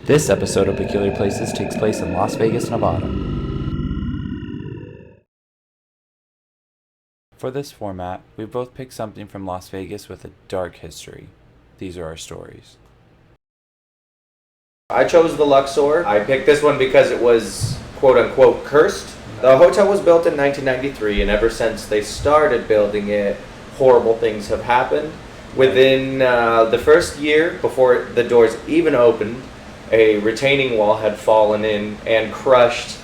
This episode of Peculiar Places takes place in Las Vegas, Nevada. For this format, we've both picked something from Las Vegas with a dark history. These are our stories. I chose the Luxor. I picked this one because it was quote-unquote cursed. The hotel was built in 1993, and ever since they started building it, horrible things have happened. Within the first year, before the doors even opened, a retaining wall had fallen in and crushed.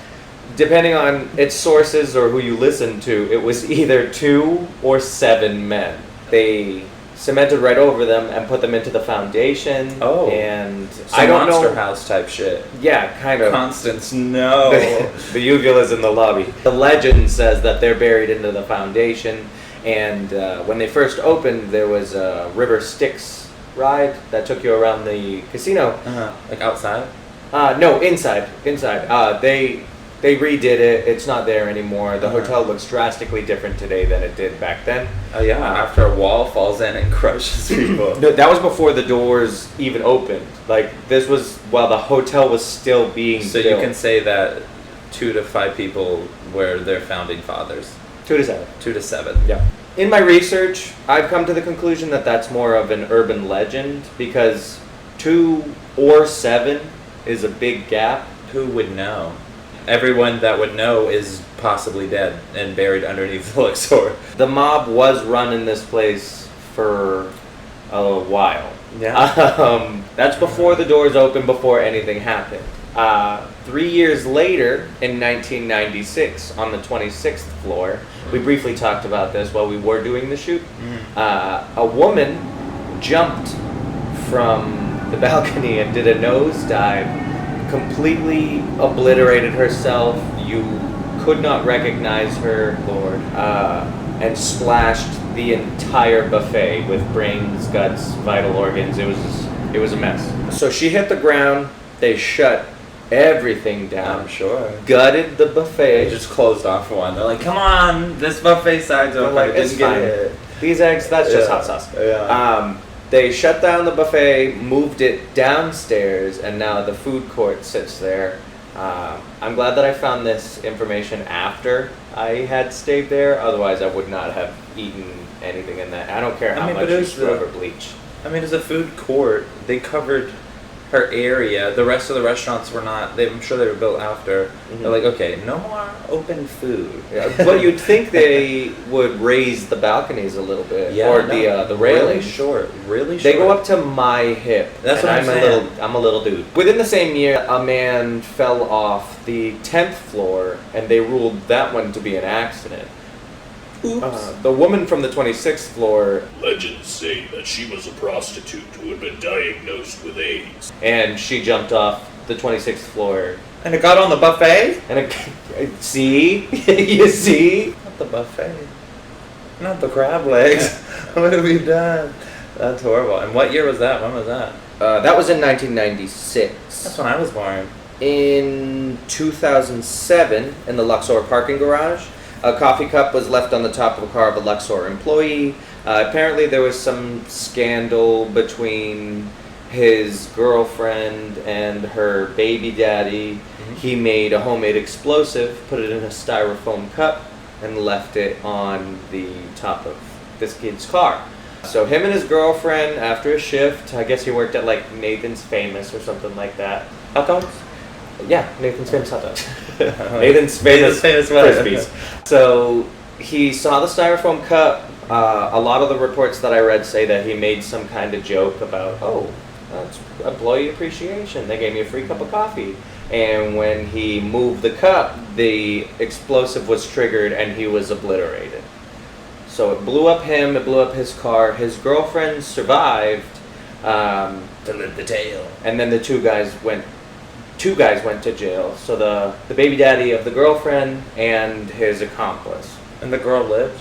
Depending on its sources or who you listen to, it was either 2 or 7 men. They cemented right over them and put them into the foundation. Oh, and so I don't Monster know. House type shit. Yeah, kind of. Constance, no. The uvula's in the lobby. The legend says that they're buried into the foundation, and when they first opened, there was a River Styx ride that took you around the casino. Like outside? No, inside. They redid it. It's not there anymore. The hotel looks drastically different today than it did back then. Oh yeah, after a wall falls in and crushes people. No, that was before the doors even opened. Like, this was while the hotel was still being built. So you can say that 2 to 5 people were their founding fathers. 2 to 7. 2 to 7. Yeah. In my research, I've come to the conclusion that that's more of an urban legend, because 2 or 7 is a big gap. Who would know? Everyone that would know is possibly dead and buried underneath the Luxor. The mob was running this place for a while. Yeah. That's before the doors opened, before anything happened. 3 years later, in 1996, on the 26th floor, we briefly talked about this while we were doing the shoot. A woman jumped from the balcony and did a nosedive, completely obliterated herself. You could not recognize her, Lord, and splashed the entire buffet with brains, guts, vital organs. It was a mess. So she hit the ground. They shut everything down. I'm sure. Gutted the buffet. They just closed off one. They're like, come on, this buffet side's open. Like, Didn't get it. These eggs, that's just hot sauce. Yeah. They shut down the buffet, moved it downstairs, and now the food court sits there. I'm glad that I found this information after I had stayed there. Otherwise, I would not have eaten anything in that. I don't care how much you scrub or bleach. I mean, as a food court, they covered her area. The rest of the restaurants were not. I'm sure they were built after. Mm-hmm. They're like, okay, no more open food. But you'd think they would raise the balconies a little bit, or the railing. Really short. They go up to my hip. That's what I'm saying. I'm a little dude. Within the same year, a man fell off the 10th floor, and they ruled that one to be an accident. Oops. The woman from the 26th floor. Legends say that she was a prostitute who had been diagnosed with AIDS. And she jumped off the 26th floor. And it got on the buffet? And see? You see? Not the buffet. Not the crab legs. What have we done? That's horrible. And what year was that? When was that? That was in 1996. That's when I was born. In 2007, in the Luxor parking garage, a coffee cup was left on the top of a car of a Luxor employee. Apparently there was some scandal between his girlfriend and her baby daddy. Mm-hmm. He made a homemade explosive, put it in a styrofoam cup, and left it on the top of this kid's car. So him and his girlfriend, after a shift, I guess he worked at like Nathan's Famous or something like that. Hot dogs? Yeah, Nathan's Famous hot dogs. Nathan's famous Frisbees. So he saw the styrofoam cup. A lot of the reports that I read say that he made some kind of joke about, that's employee appreciation. They gave me a free cup of coffee. And when he moved the cup, the explosive was triggered and he was obliterated. So it blew up him, it blew up his car. His girlfriend survived. To live the tale. And then the two guys went to jail. So the baby daddy of the girlfriend and his accomplice. And the girl lived?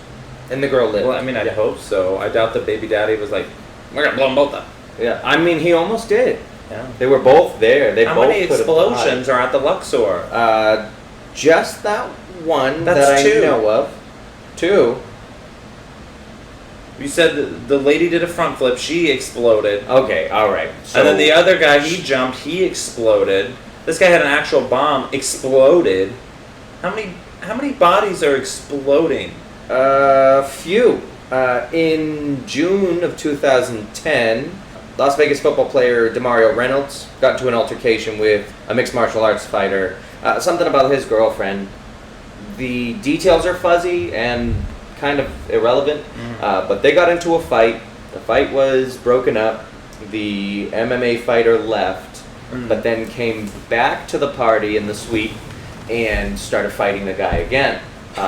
And the girl lived. Well, I mean, I'd hope so. I doubt the baby daddy was like, we're gonna blow them both up. Yeah, I mean, he almost did. Yeah. They were both there. How many explosions are at the Luxor? Just that one That's that 2. I know of. 2. You said the lady did a front flip. She exploded. Okay, all right. So, And then the other guy, he jumped. He exploded. This guy had an actual bomb. Exploded. How many bodies are exploding? Few. In June of 2010, Las Vegas football player Demario Reynolds got into an altercation with a mixed martial arts fighter. Something about his girlfriend. The details are fuzzy and kind of irrelevant, but they got into a fight. The fight was broken up. The MMA fighter left, but then came back to the party in the suite and started fighting the guy again.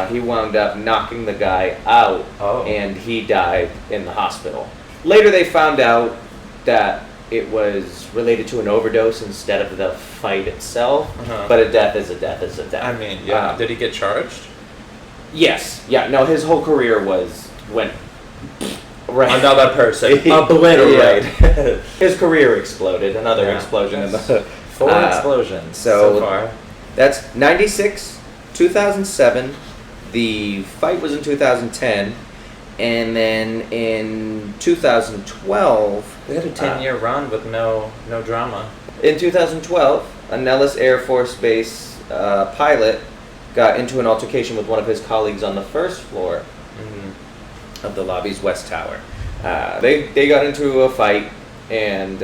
He wound up knocking the guy out, and he died in the hospital. Later they found out that it was related to an overdose instead of the fight itself, but a death is a death is a death. I mean, yeah. Did he get charged? Yes. Yeah. No, his whole career went right. Another person obliterated. His career exploded. Another expplosion in the 4 explosions so far. That's 96, 2007. The fight was in 2010, and then in 2012 they had a 10-year run with no drama. In 2012, a Nellis Air Force Base pilot got into an altercation with one of his colleagues on the first floor of the lobby's West Tower. They got into a fight, and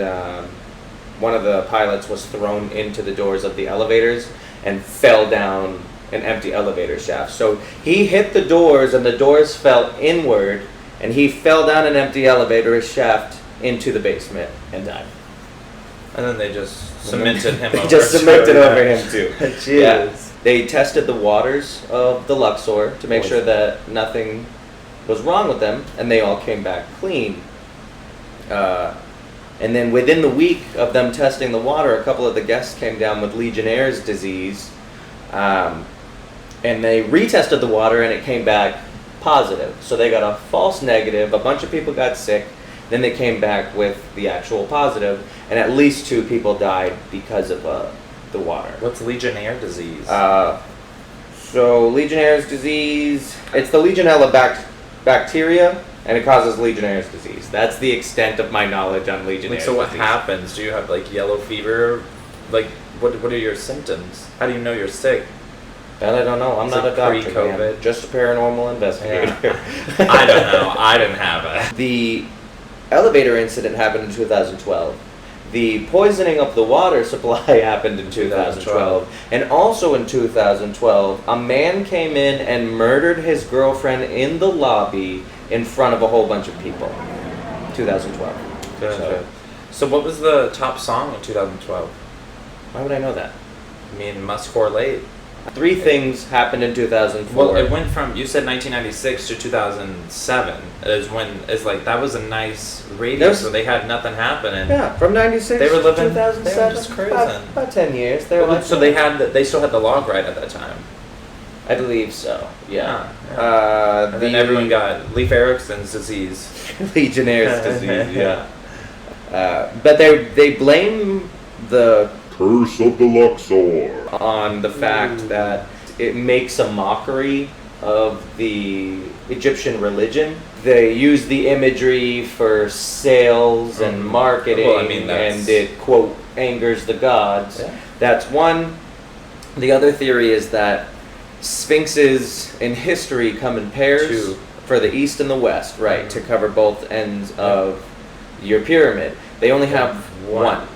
one of the pilots was thrown into the doors of the elevators and fell down an empty elevator shaft. So he hit the doors, and the doors fell inward, and he fell down an empty elevator shaft into the basement and died. And then they just cemented him over. They just cemented over him too. Jeez. Yeah. They tested the waters of the Luxor to make sure that nothing was wrong with them, and they all came back clean. And then within the week of them testing the water, a couple of the guests came down with Legionnaire's disease, and they retested the water, and it came back positive. So they got a false negative, a bunch of people got sick, then they came back with the actual positive, and at least 2 people died because of the water. What's Legionnaire disease? So Legionnaire's disease, it's the Legionella bacteria, and it causes Legionnaire's disease. That's the extent of my knowledge on Legionnaire's So what disease. happens? Do you have like yellow fever? Like what are your symptoms? How do you know you're sick? That I don't know. I'm Is not it a doctor, pre-COVID? man. Just a paranormal investigator. I don't know. I didn't have it. The elevator incident happened in 2012. The poisoning of the water supply happened in 2012. And also in 2012, a man came in and murdered his girlfriend in the lobby in front of a whole bunch of people. 2012. So what was the top song in 2012? Why would I know that? I mean, must correlate. 3 things happened in 2004. Well, it went from, you said 1996 to 2007. It's like, that was a nice radius where they had nothing happening. Yeah, from 96 they were living, to 2007. they were just cruising. About 10 years. So they still had the log right at that time. I believe so, yeah. And then everyone got Leif Erikson's disease. Legionnaire's disease, yeah. But they blame the Curse of the Luxor on the fact that it makes a mockery of the Egyptian religion. They use the imagery for sales and marketing, Well, I mean, and it, quote, angers the gods. Yeah. That's one. The other theory is that sphinxes in history come in pairs for the east and the west, right, to cover both ends of your pyramid. They only have one.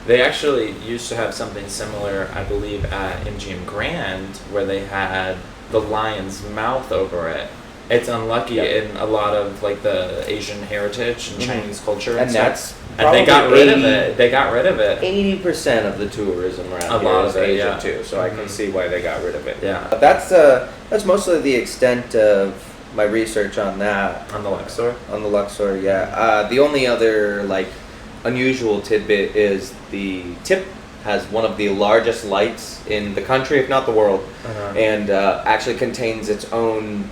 They actually used to have something similar, I believe, at MGM Grand, where they had the lion's mouth over it. It's unlucky in a lot of like the Asian heritage and Chinese culture, and that's they got rid of it. They got rid of it. 80% of the tourism around here is Asian too, so I can see why they got rid of it. Yeah, but that's mostly the extent of my research on that. On the Luxor. On the Luxor, yeah. The only other like unusual tidbit is the tip has one of the largest lights in the country, if not the world, and actually contains its own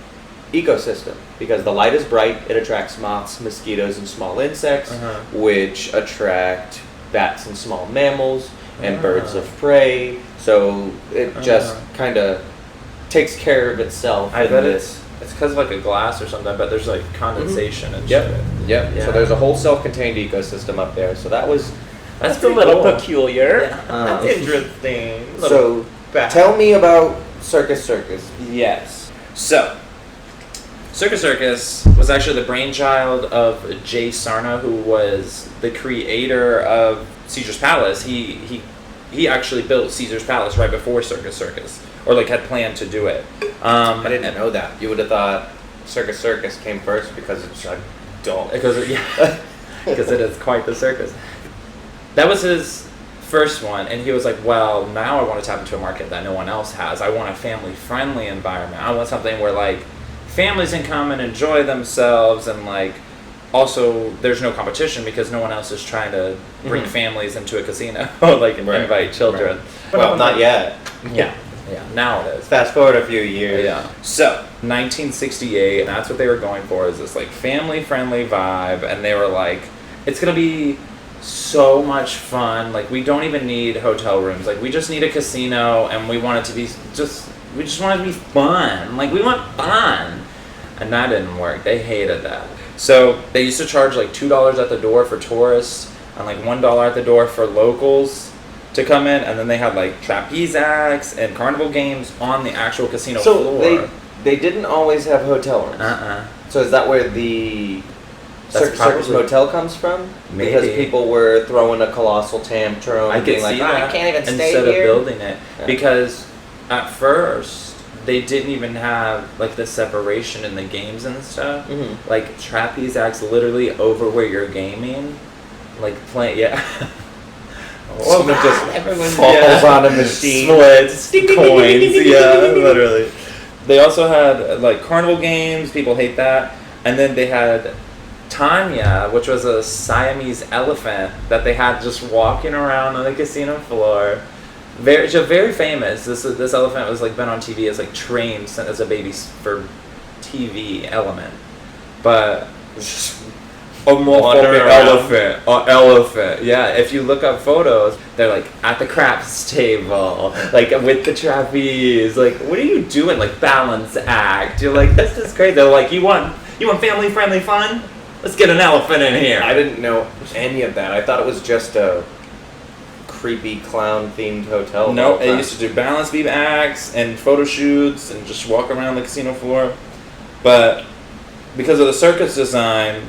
ecosystem because the light is bright. It attracts moths, mosquitoes, and small insects, which attract bats and small mammals and birds of prey. So it just kind of takes care of itself. I bet it's It's because of like a glass or something, but there's like condensation and Yep. shit. Yep. Yeah. So there's a whole self-contained ecosystem up there. So that's That's a pretty little cool. peculiar. That's interesting. So tell me about Circus. Yes. So, Circus was actually the brainchild of Jay Sarno, who was the creator of Caesar's Palace. He actually built Caesar's Palace right before Circus, or like had planned to do it. I didn't know that. You would have thought Circus came first because it's a dog. Because it is quite the circus. That was his first one, and he was like, well, now I want to tap into a market that no one else has. I want a family-friendly environment. I want something where like families can come and enjoy themselves, and like also there's no competition because no one else is trying to bring families into a casino, like invite children. Right. Well, not yet. Yeah, now it is. Fast forward a few years. Yeah. So 1968, and that's what they were going for, is this like family-friendly vibe, and they were like, it's gonna be so much fun. Like, we don't even need hotel rooms. Like, we just need a casino, and we want it to be we just want it to be fun. Like, we want fun. And that didn't work. They hated that. So they used to charge like $2 at the door for tourists and like $1 at the door for locals to come in, and then they had like trapeze acts and carnival games on the actual casino floor. So they didn't always have hotel rooms. So is that where the Circus Motel comes from? Maybe. Because people were throwing a colossal tantrum, I could being see like, that I can't even stay instead here. of building it. Yeah. Because at first they didn't even have like the separation in the games and stuff. Mm-hmm. Like trapeze acts literally over where you're gaming, like playing. Yeah. Someone just falls on a machine. Splits coins. Yeah, literally. They also had like carnival games. People hate that. And then they had Tanya, which was a Siamese elephant that they had just walking around on the casino floor. Very famous. This elephant was like been on TV as like trained as a baby for TV element, but just a motherfucking elephant. Yeah, if you look up photos, they're like at the craps table, like with the trapeze. Like, what are you doing? Like balance act. You're like, this is crazy. They're like, you want family friendly fun? Let's get an elephant in here. I didn't know any of that. I thought it was just a creepy clown themed hotel. No, it used to do balance beam acts and photo shoots and just walk around the casino floor. But because of the circus design,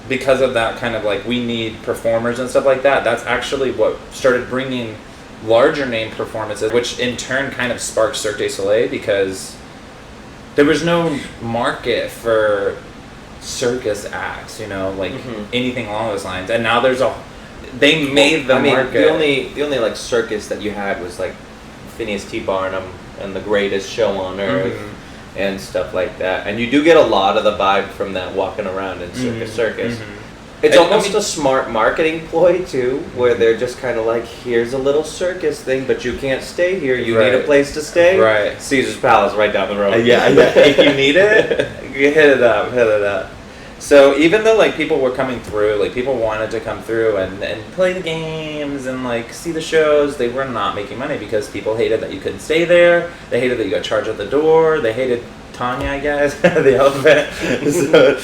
because of that kind of like we need performers and stuff like that, that's actually what started bringing larger name performances, which in turn kind of sparked Cirque du Soleil, because there was no market for circus acts, like anything along those lines. And now they made the market. The only like circus that you had was like Phineas T. Barnum and The Greatest Show on Earth and stuff like that. And you do get a lot of the vibe from that walking around in circus. It's almost a smart marketing ploy too, where they're just kind of like, here's a little circus thing, but you can't stay here. You need a place to stay. Right. Caesar's Palace right down the road. Yeah. If you need it, you hit it up. So even though like people were coming through, like people wanted to come through and play the games and like see the shows, they were not making money because people hated that you couldn't stay there. They hated that you got charged at the door. They hated Tanya, I guess, the elephant. So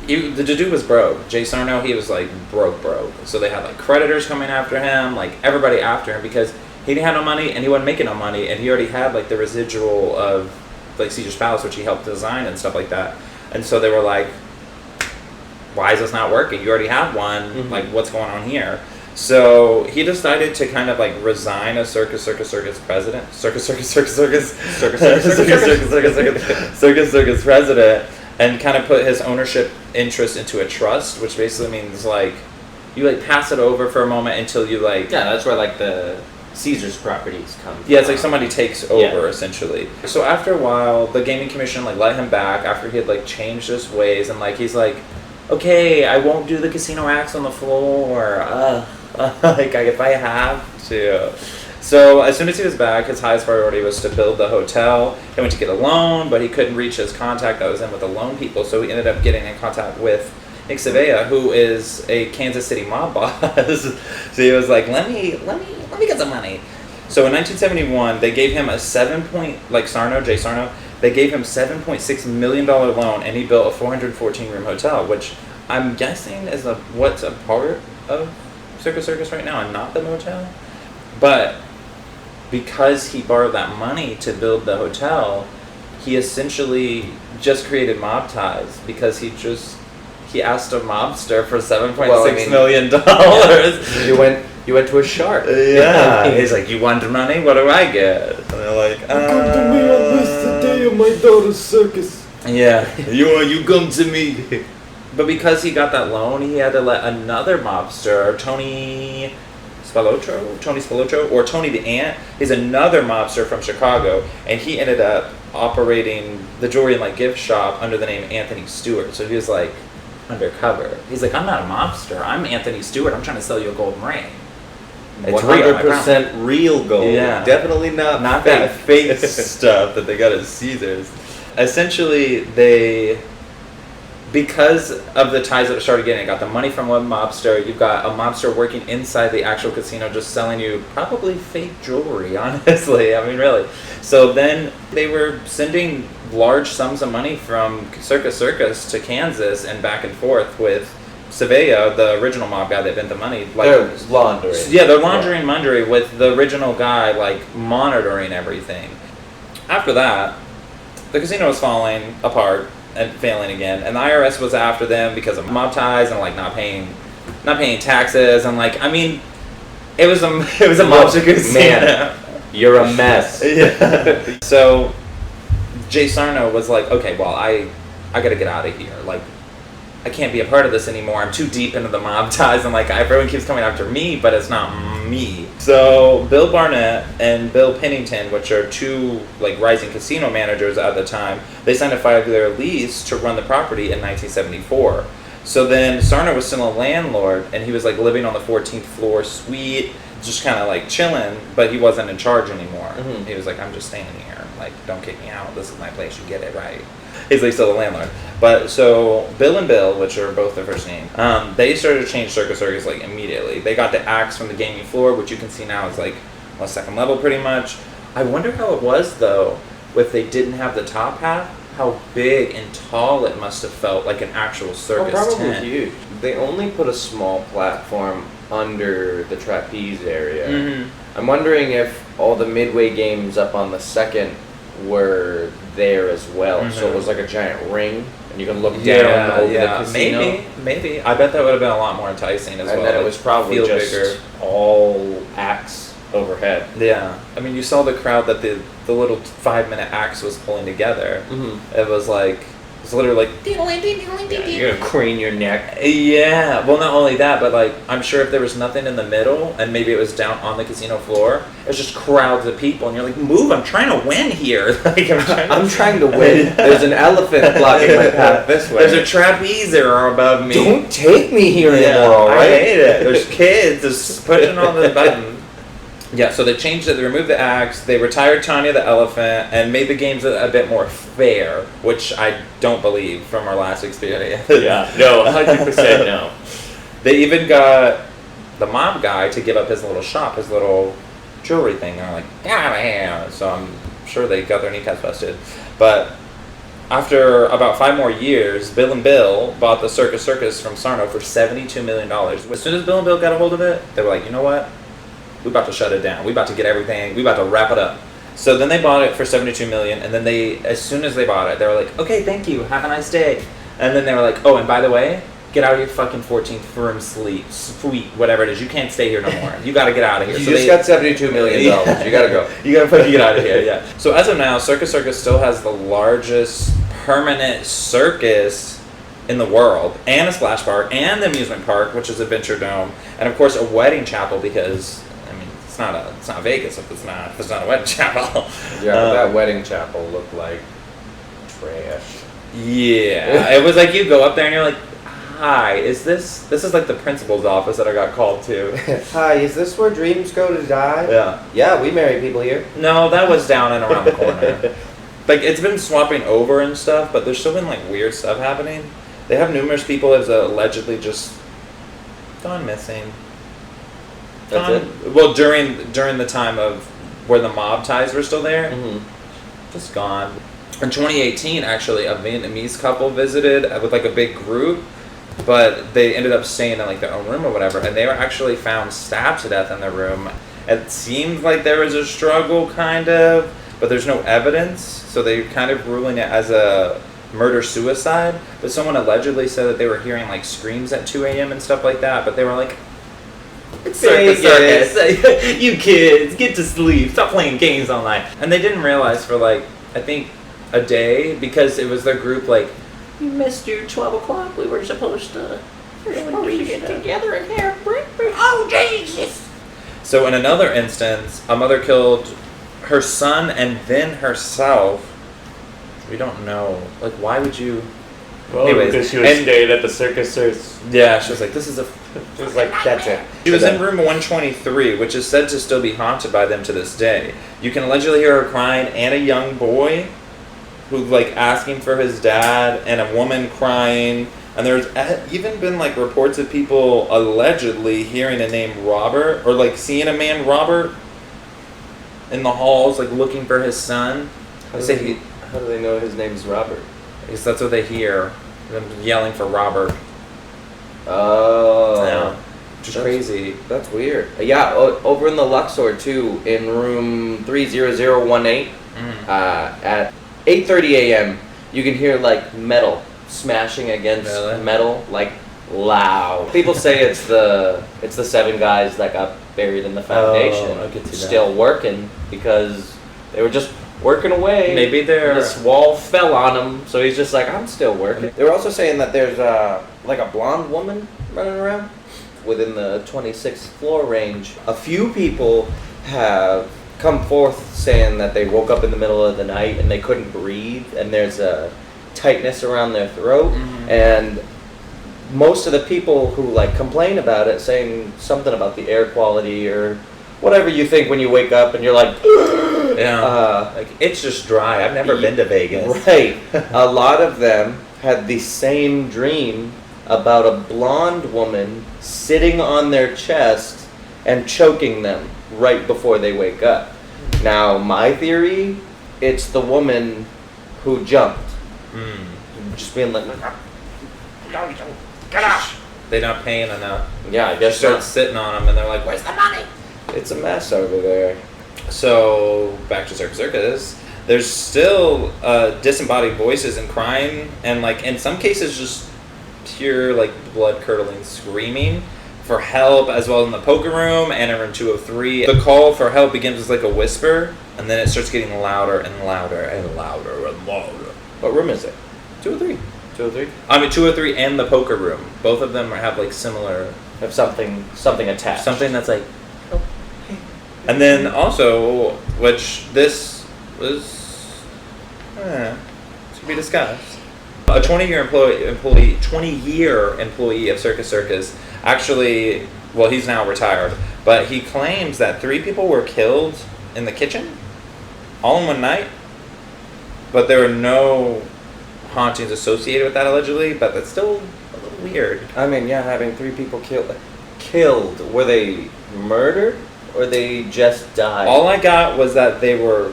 the dude was broke. Jay Sarno, he was like broke. So they had like creditors coming after him, like everybody after him, because he didn't have no money and he wasn't making no money, and he already had like the residual of like Caesar's Palace, which he helped design and stuff like that. And so they were like, why is this not working? You already have one. Like, what's going on here? So he decided to kind of like resign as circus president. Circus president, and kind of put his ownership interest into a trust, which basically means like you like pass it over for a moment until you like. Yeah, that's where like the Caesar's properties come from. Yeah, it's like somebody takes over essentially. So after a while, the gaming commission like let him back after he had like changed his ways, and like he's like, okay, I won't do the casino acts on the floor. Like if I have to. So as soon as he was back, his highest priority was to build the hotel. He went to get a loan, but he couldn't reach his contact that was in with the loan people. So he ended up getting in contact with Nick Savea, who is a Kansas City mob boss. So he was like, let me get some money. So in 1971, they gave him a 7-point, like Jay Sarno, They gave him $7.6 million loan, and he built a 414-room hotel, which I'm guessing is what's a part of Circus Circus right now and not the motel. But because he borrowed that money to build the hotel, he essentially just created mob ties because he asked a mobster for $7.6 million. Yeah. You went to a shark. Yeah. He's like, you want money? What do I get? And they're like, come to me on this day of my daughter's circus. Yeah. you come to me. But because he got that loan, he had to let another mobster, Tony Spilotro, or Tony the Ant. He's another mobster from Chicago, and he ended up operating the jewelry and like gift shop under the name Anthony Stewart. So he was like undercover. He's like, I'm not a mobster. I'm Anthony Stewart. I'm trying to sell you a gold ring. It's 100% real gold. Yeah. Definitely not that fake stuff that they got at Caesars. Essentially, because of the ties that started getting, got the money from one mobster. You've got a mobster working inside the actual casino, just selling you probably fake jewelry, honestly. I mean, really. So then they were sending large sums of money from Circus Circus to Kansas and back and forth with Sevilla, the original mob guy that bent the money. Like, they're laundering. Yeah, they're laundering money with the original guy, like, monitoring everything. After that, the casino was falling apart and failing again, and the IRS was after them because of mob ties and like not paying taxes, and like, I mean, it was a mobster casino. Man, you're a mess. Yeah. So Jay Sarno was like, okay, well, I gotta get out of here. Like, I can't be a part of this anymore. I'm too deep into the mob ties, and like everyone keeps coming after me, but it's not me. So Bill Barnett and Bill Pennington, which are two like rising casino managers at the time, they signed a 5-year lease to run the property in 1974. So then Sarno was still a landlord, and he was like living on the 14th floor suite, just kind of like chilling, but he wasn't in charge anymore. Mm-hmm. He was like, I'm just staying here. Like, don't kick me out. This is my place. You get it right. He's like still a landlord. But so Bill and Bill, which are both their first name, they started to change Circus Circus like immediately. They got the axe from the gaming floor, which you can see now is like a second level pretty much. I wonder how it was though, if they didn't have the top half, how big and tall it must have felt like an actual circus probably tent. Huge. They only put a small platform under the trapeze area. Mm-hmm. I'm wondering if all the midway games up on the second were there as well. Mm-hmm. So it was like a giant ring, and you can look down over the casino. Maybe. I bet that would have been a lot more enticing as well. And then it was probably just bigger. All axe overhead. Yeah. I mean, you saw the crowd that the little 5-minute axe was pulling together. Mm-hmm. It was like, it's literally like, you're gonna crane your neck. Yeah. Well, not only that, but like, I'm sure if there was nothing in the middle, and maybe it was down on the casino floor, it's just crowds of people, and you're like, move! I'm trying to win here. Like, I'm trying to win. There's an elephant blocking my path this way. There's a trapezer above me. Don't take me here anymore. All right? I hate it. There's kids just pushing on the button. Yeah, so they changed it. They removed the axe. They retired Tanya the elephant and made the games a bit more fair, which I don't believe from our last experience. Yeah, no, 100% no. They even got the mob guy to give up his little shop, his little jewelry thing. They're like, get out of here. So I'm sure they got their kneecaps busted. But after about 5 more years, Bill and Bill bought the Circus Circus from Sarno for $72 million. As soon as Bill and Bill got a hold of it, they were like, you know what? We about to shut it down. We about to get everything. We about to wrap it up. So then they bought it for $72 million, and then they, as soon as they bought it, they were like, okay, thank you, have a nice day. And then they were like, oh, and by the way, get out of your fucking 14th room suite, whatever it is. You can't stay here no more. You got to get out of here. You just got $72 million. You got to go. You got to fucking get out of here, yeah. So as of now, Circus Circus still has the largest permanent circus in the world, and a splash park, and the amusement park, which is Adventure Dome, and of course a wedding chapel because it's not Vegas if it's not a wedding chapel. Yeah, that wedding chapel looked like trash. Yeah, it was like you go up there and you're like, hi, is this is like the principal's office that I got called to. Hi, is this where dreams go to die? Yeah. Yeah, we marry people here. No, that was down and around the corner. Like, it's been swapping over and stuff, but there's still been like weird stuff happening. They have numerous people as allegedly just gone missing. That's it? Well, during the time of where the mob ties were still there, just gone. In 2018, actually, a Vietnamese couple visited with like a big group, but they ended up staying in like their own room or whatever, and they were actually found stabbed to death in their room. It seemed like there was a struggle, kind of, but there's no evidence, so they're kind of ruling it as a murder-suicide. But someone allegedly said that they were hearing like screams at 2 a.m. and stuff like that, but they were like, it's circus. You kids, get to sleep. Stop playing games all night. And they didn't realize for like, I think, a day, because it was their group like, you missed your 12 o'clock. We were supposed to get together and have breakfast. Oh, Jesus. So in another instance, a mother killed her son and then herself. We don't know. Like, why would you... Well, anyways, because she was staying at the circus. Yeah, she was like, this is a... She was like, that's it. She was in room 123, which is said to still be haunted by them to this day. You can allegedly hear her crying, and a young boy who's like asking for his dad, and a woman crying. And there's even been like reports of people allegedly hearing a name Robert, or like seeing a man Robert in the halls, like looking for his son. How do they know his name's Robert? Because that's what they hear, them yelling for Robert. Oh. Yeah. Just crazy. That's weird. Yeah, over in the Luxor too, in room 30018, at 8:30 a.m., you can hear like metal smashing against metal, like loud. People say it's the 7 guys that got buried in the foundation. I could see still working because they were just working away. Maybe this wall fell on him, so he's just like, I'm still working. They were also saying that there's like a blonde woman running around within the 26th floor range. A few people have come forth saying that they woke up in the middle of the night and they couldn't breathe, and there's a tightness around their throat, and most of the people who like complain about it saying something about the air quality or whatever you think when you wake up and you're like, like it's just dry. I've never been to Vegas. Right. A lot of them had the same dream about a blonde woman sitting on their chest and choking them right before they wake up. Now, my theory, it's the woman who jumped. Just being like, get out! They're not paying enough. Yeah, I guess start sitting on them and they're like, where's the money? It's a mess over there. So, back to Circus Circus. There's still disembodied voices and crying, and like in some cases just pure like blood-curdling screaming for help, as well in the poker room and in room 203. The call for help begins as like a whisper, and then it starts getting louder and louder and louder and louder. What room is it? 203. 203? I mean 203 and the poker room. Both of them have like similar... Have something attached. Something that's like... And then also, which this was to be discussed. A 20-year employee of Circus Circus actually, well, he's now retired, but he claims that 3 people were killed in the kitchen all in one night, but there were no hauntings associated with that allegedly, but that's still a little weird. I mean, yeah, having 3 people killed. Were they murdered? Or they just died? All I got was that they were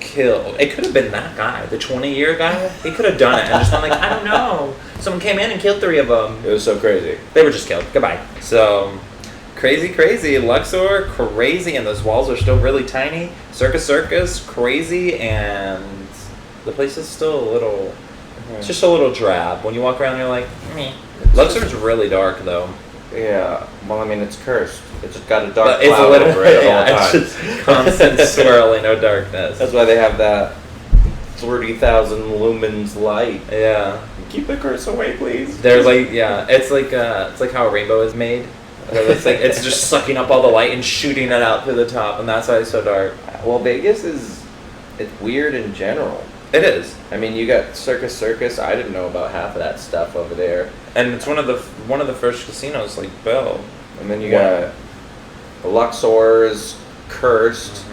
killed. It could have been that guy, the 20-year guy. He could have done it and just been like, I don't know. Someone came in and killed 3 of them. It was so crazy. They were just killed. Goodbye. So, crazy. Luxor, crazy, and those walls are still really tiny. Circus, crazy, and the place is still a little... It's just a little drab. When you walk around, you're like, meh. Luxor's really dark, though. Yeah, well, I mean, it's cursed. It's just got a dark cloud over it all the time. It's just constant swirling, no darkness. That's why they have that 30,000 lumens light. Yeah. Keep the curse away, please. They're like, yeah, it's like how a rainbow is made. It's like it's just sucking up all the light and shooting it out through the top, and that's why it's so dark. Well, Vegas it's weird in general. It is. I mean, you got Circus. I didn't know about half of that stuff over there. And it's one of the first casinos like Bell. And then you got the Luxor's cursed.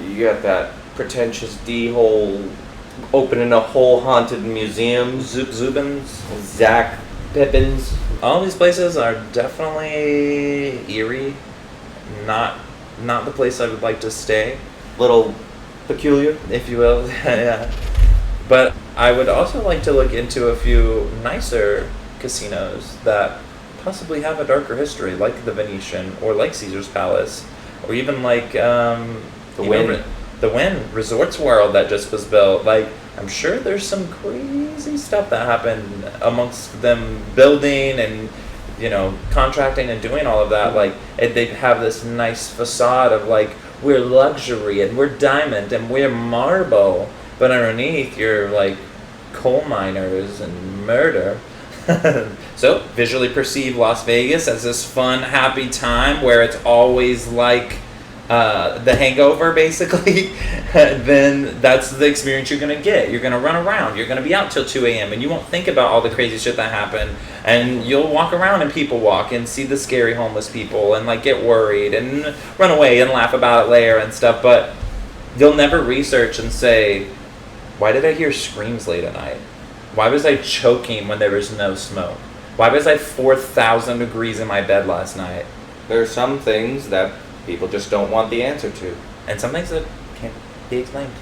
You got that pretentious D-hole opening a whole haunted museum. Zubin's. Zach Pippins. All these places are definitely eerie. Not the place I would like to stay. Little peculiar. if you will. Yeah. But I would also like to look into a few nicer casinos that possibly have a darker history, like the Venetian, or like Caesar's Palace, or even like The Wynn. The Wynn Resorts World that just was built. Like, I'm sure there's some crazy stuff that happened amongst them building and, you know, contracting and doing all of that. Like, they have this nice facade of like, we're luxury and we're diamond and we're marble, but underneath you're like coal miners and murder. So visually perceive Las Vegas as this fun, happy time where it's always like The Hangover, basically. Then that's the experience you're gonna get. You're gonna run around. You're gonna be out till 2 a.m. and you won't think about all the crazy shit that happened. And you'll walk around and people walk and see the scary homeless people and like get worried and run away and laugh about it later and stuff. But you'll never research and say, why did I hear screams late at night? Why was I choking when there was no smoke? Why was I 4,000 degrees in my bed last night? There are some things that people just don't want the answer to. And some things that can't be explained.